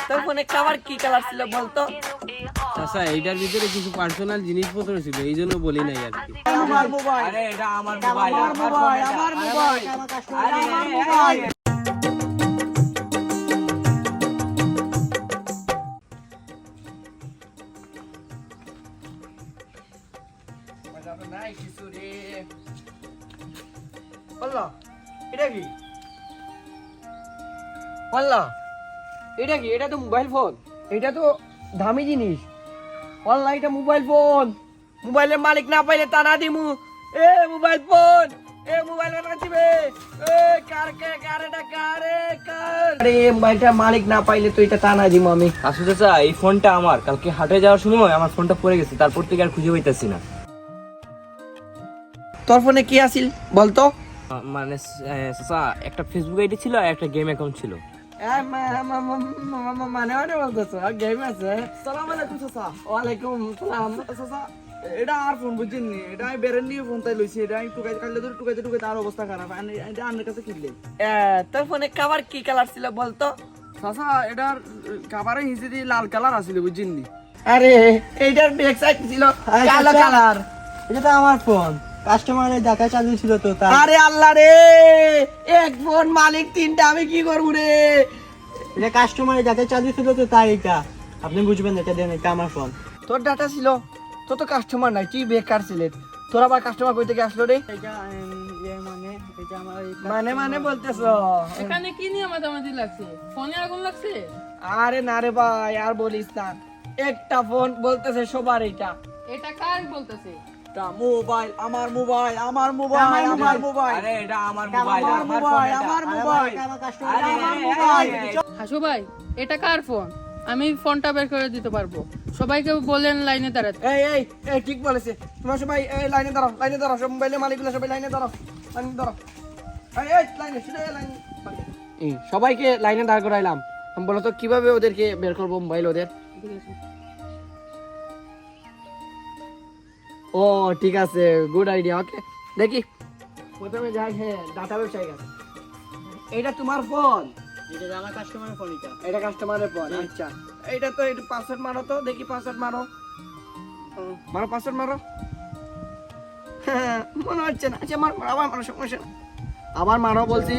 তোর ফোনে খাবার কি কালার ছিল বলতো? আচ্ছা এইটার ভিতরে কিছু পার্সোনাল জিনিসপত্র ছিল, এই জন্য বলি নাই আর কি। আমার মোবাইল। আরে এটা আমার মোবাইল, আমার মোবাইল। আরে আমার মোবাইল। নাই কিছু রে। বললো এটা কি? বললো এটা কি? এটা তো মোবাইল ফোন। এটা তো দামি জিনিস। বললো এটা মোবাইল ফোন। মোবাইলের মালিক না পাইলে তা না দিমু। এ মোবাইল ফোন, এ মোবাইল ফোন দিবে। এ কার কে কার এটা কারে কার? আরে মোবাইলটার মালিক না পাইলে তো এটা তা না দিমু আমি। আসু চাচা এই ফোনটা আমার, কালকে হাটে যাওয়ার সময় আমার ফোনটা পড়ে গেছে, তারপর থেকে আর খুঁজে পাইতাছি না। তোর ফোনে কি আছিল বলতো? মানে চাচা একটা ফেসবুক আইডি ছিল আর একটা গেম অ্যাকাউন্ট ছিল। মানে বলতেছো গেম আছে? সালাম আলাইকুম চাচা। ওয়ালাইকুম সালাম। চাচা এটা আর ফোন বুঝছেন নি, এটা আমি বেরেন নিয়ে ফোন তাই লইছি, এটা আমি টুকাইতে কাটলে ধরে টুকাইতে আর অবস্থা খারাপ, এটা আন্নের কাছে কিনলে। তোর ফোনে খাবার কি কালার ছিল বলতো? চাচা এটার কাভারে হিসেবে দিয়ে লাল কালার আছিল বুঝছেন নি। আরে এইটার ব্যাক সাইড ছিল কালো কালার। এটা তো আমার ফোন, কাস্টমারের দেখা চালু ছিল তো তাই। আরে আল্লাহ রে, এক ফোন মালিক তিনটা, আমি কি করবো রে? এটা কাস্টমারের দেখা চালু ছিল তো তাই, এটা আপনি বুঝবেন না, এটা দেন, এটা আমার ফোন। তোর ডাটা ছিল, তোর তো কাস্টমার নাই, তুই বেকার ছিলেন। তোর আবার কাস্টমার কই থেকে আসলো রে? এটা মানে এটা আমার মানে বলতেছো? এখানে কি নিয়ে মাতামাতি লাগছে? ফোনে আগুন লাগছে? আরে না রে ভাই, আর বলিস না। একটা ফোন বলতেছে সবার এটা। এটা কার বলতেছে? এটা মোবাইল, আমার মোবাইল, আমার মোবাইল, আমার মোবাইল। আরে এটা আমার মোবাইল, আমার মোবাইল, আমার মোবাইল। আমার কাস্টমার আমার মোবাইল। হাসু ভাই, এটা কার ফোন? আমি ফোনটা বের করে দিতে পারবো। সবাইকে বলেন লাইনে দাঁড়াতে। এই এই এই ঠিক বলেছে। তোমরা সবাই এই লাইনে দাঁড়াও, লাইনে দাঁড়াও। সব মোবাইলের মালিকগুলো সবাই লাইনে দাঁড়াও, লাইনে দাঁড়াও। এই এই লাইনে শুধু লাইনে। এই সবাইকে লাইনে দাঁড় করাইলাম। আমি বলো তো কিভাবে ওদেরকে বের করবো মোবাইল ওদের? ও ঠিক আছে, গুড আইডিয়া। ওকে দেখি প্রথমে যাই। হ্যাঁ, ডাটা ব্যবসায়ী কাছে। এটা তোমার ফোন? এটা আমার কাস্টমারের ফোন। এটা কাস্টমারের ফোন। আচ্ছা, এইটা তো একটু পাসওয়ার্ড মারো তো দেখি। পাসওয়ার্ড মারো, মারো পাসওয়ার্ড মারো। হ্যাঁ, মনে হচ্ছে না। আচ্ছা মারো, আবার মারো, সমস্যা না। আবার মারো বলছি।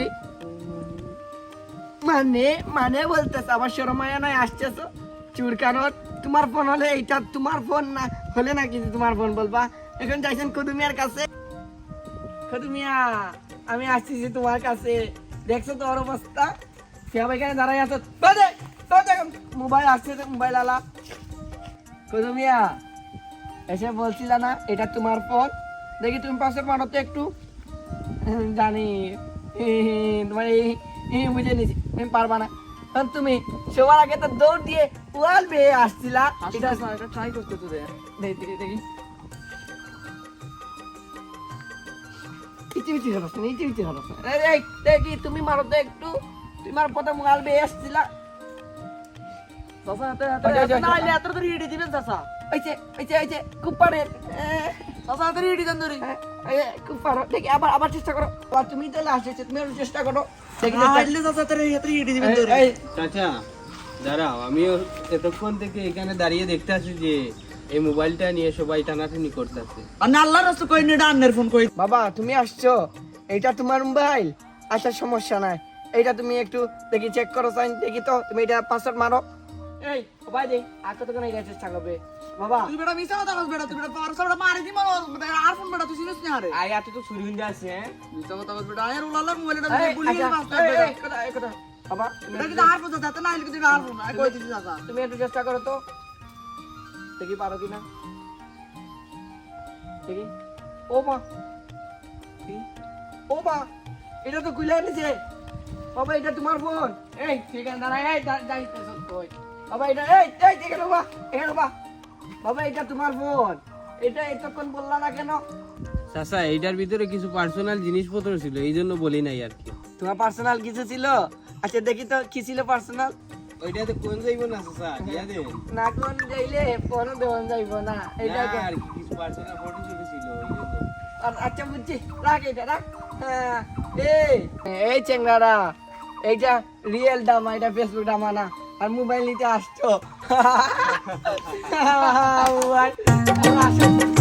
মানে বলতেছে আবার শরমায়া নাই আসতেছো চুরকানো। তোমার ফোন হলে এইটা তোমার ফোন না হলে না কিছু তোমার ফোন বলবা। এখন যাইছেন কুদুমিয়ার কাছে। কুদুমিয়া, আমি আসতেছি তোমার কাছে। দেখছো তো ওর অবস্থা? সে এখানে দাঁড়াই আছো। মোবাইল আসছে, মোবাইল আলা। কুদুমিয়া এসে বলছিল না এটা তোমার ফোন? দেখি তুমি পাসওয়ার্ড মারো তো একটু। জানি তোমার এই বুঝে নিছি, তুমি পারবা না। কারণ তুমি সবার আগে তো দৌড় দিয়ে ওয়াল বেয়ে আসছিলা। এটা ট্রাই করতে তো দে। দেখি দেখি ইচি হরস না। এই দেখি তুমি মারো তো একটু। তুমি মার পথে ওয়াল বেয়ে আসছিলা। চাচা হাতে না আইলে এত ধরে ইডি দিবেন চাচা। এই যে খুব পারে। চাচা হাতে ইডি দেন ধরে। খুব পারো। দেখি আবার চেষ্টা করো। আর তুমি তো লাস্ট এসে তুমি চেষ্টা করো। দেখি আইলে চাচা হাতে ইডি দিবেন ধরে। এই চাচা দাঁড়াও, আমিও এতক্ষণ থেকে এখানে দাঁড়িয়ে দেখতে আছি যে এই মোবাইলটা নিয়ে সবাই টানাটানি করতেছে। আর না আল্লাহর রাস্তা কই এটা আন্নের ফোন কই। বাবা তুমি আসছো, এইটা তোমার মোবাইল। আসার সমস্যা নাই। এইটা তুমি একটু দেখি চেক করো। সাইন দেখি তো তুমি এটা পাসওয়ার্ড মারো। এই ভাই দে আর কতক্ষণ এই চেষ্টা করবে বাবা? তুই বেটা মিছা কথা কস বেটা, তুই বেটা পারছটা মারি দি মারো। আর ফোন বেটা তুই চিনিস না আরে। আই এত তো চুরি হয়ে যাচ্ছে। মিছা কথা কস বেটা। আর উলালার মোবাইলটা এই, গুলি আচ্ছা, বাস্তা এই, বেটা। এই, কথা বাবা এটা কিন্তু আর ফোন যাতে না আইলে কিন্তু আর ফোন। আই কই দিছি চাচা। তুমি একটু চেষ্টা করো তো দেখি পারো কিনা। দেখি। ও মা, ও মা, এটা তো খুলে নিছে বাবা। এটা তোমার ফোন? এই ঠিক আছে দাঁড়া। এই যাইতেছ কই বাবা? এটা এই এখানে বাবা, এখানে বাবা। বাবা এটা তোমার ফোন। এটা এতক্ষণ বললা না কেন? চাচা এইটার ভিতরে কিছু পার্সোনাল জিনিসপত্র ছিল, এই জন্য বলি নাই আর কি। তোমার পার্সোনাল কিছু ছিল? আচ্ছা দেখি তো কি ছিল পার্সোনাল। ওইটাতে কোন যাইব না চাচা, দিয়া দেন না কোন যাইলে ফোন দেওয়া যাইব না। এটা না, আর কি কিছু পার্সোনাল ফটো ছিল ওই জন্য। আচ্ছা বুঝছি, রাখ এটা রাখ। হ্যাঁ, এই চেংড়ারা, এইটা রিয়েল দাম, এটা ফেসবুক দামা না। আর মোবাইল নিতে আসছো মোবাইল